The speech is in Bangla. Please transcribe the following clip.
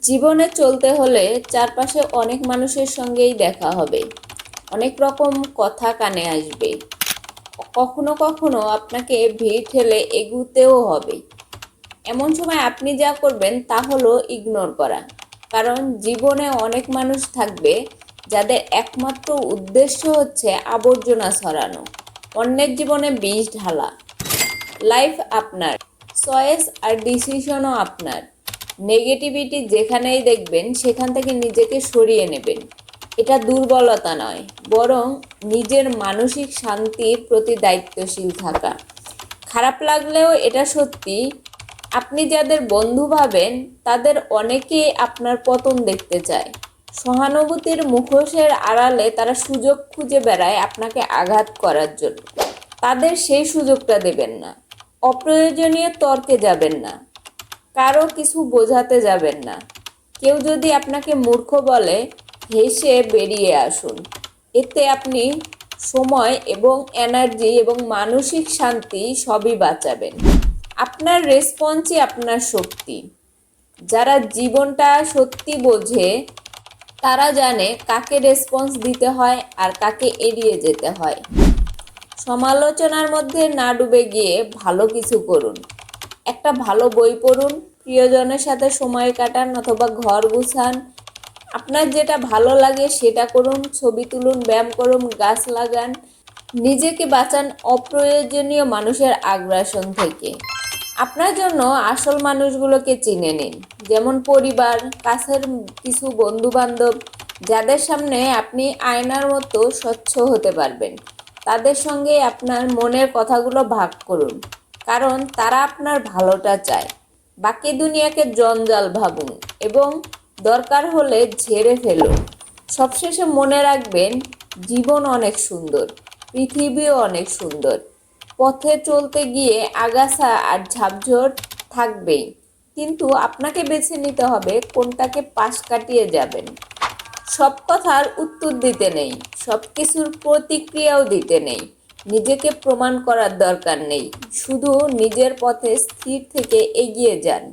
জীবনে চলতে হলে চারপাশে অনেক মানুষের সঙ্গেই দেখা হবে, অনেক রকম কথা কানে আসবে। কখনো কখনো আপনাকে ভিড় ঠেলে এগুতেও হবে। এমন সময় আপনি যা করবেন তা হলো ইগনোর করা। কারণ জীবনে অনেক মানুষ থাকবে যাদের একমাত্র উদ্দেশ্য হচ্ছে আবর্জনা ছড়ানো, অন্যের জীবনে বিষ ঢালা। লাইফ আপনার, চয়েস আর ডিসিশনও আপনার। নেগেটিভিটি যেখানেই দেখবেন সেখান থেকে নিজেকে সরিয়ে নেবেন। এটা দুর্বলতা নয়, বরং নিজের মানসিক শান্তির প্রতি দায়িত্বশীল থাকা। খারাপ লাগলেও এটা সত্যি, আপনি যাদের বন্ধু ভাবেন তাদের অনেকেই আপনার পতন দেখতে চায়। সহানুভূতির মুখোশের আড়ালে তারা সুযোগ খুঁজে বেড়ায় আপনাকে আঘাত করার জন্য। তাদের সেই সুযোগটা দেবেন না। অপ্রয়োজনীয় তর্কে যাবেন না, কারো কিছু বোঝাতে যাবেন না। কেউ যদি আপনাকে মূর্খ বলে, হেসে বেরিয়ে আসুন। এতে আপনি সময় এবং এনার্জি এবং মানসিক শান্তি সবই বাঁচাবেন। আপনার রেসপন্সই আপনার শক্তি। যারা জীবনটা সত্যি বোঝে তারা জানে কাকে রেসপন্স দিতে হয় আর কাকে এড়িয়ে যেতে হয়। সমালোচনার মধ্যে না ডুবে গিয়ে ভালো কিছু করুন। একটা ভালো বই পড়ুন, প্রিয়জনের সাথে সময় কাটান অথবা ঘর গুছান। আপনার যেটা ভালো লাগে সেটা করুন, ছবি তুলুন, ব্যায়াম করুন, গাছ লাগান। নিজেকে বাঁচান অপ্রয়োজনীয় মানুষের আগ্রাসন থেকে। আপনার জন্য আসল মানুষগুলোকে চিনে নিন, যেমন পরিবার, কাছের কিছু বন্ধু বান্ধব, যাদের সামনে আপনি আয়নার মতো স্বচ্ছ হতে পারবেন। তাদের সঙ্গে আপনার মনের কথাগুলো ভাগ করুন, কারণ তারা আপনার ভালোটা চায়। বাকি দুনিয়াকে জঞ্জাল ভাবুন এবং দরকার হলে ঝেড়ে ফেলুন। সবশেষে মনে রাখবেন, জীবন অনেক সুন্দর, পৃথিবীও অনেক সুন্দর। পথে চলতে গিয়ে আগাছা আর ঝাপঝড় থাকবেই, কিন্তু আপনাকে বেছে নিতে হবে কোনটাকে পাশ কাটিয়ে যাবেন। সব কথার উত্তর দিতে নেই, সব কিছুর প্রতিক্রিয়াও দিতে নেই। নিজেকে প্রমাণ করার দরকার নেই, শুধু নিজের পথে স্থির থেকে এগিয়ে যান।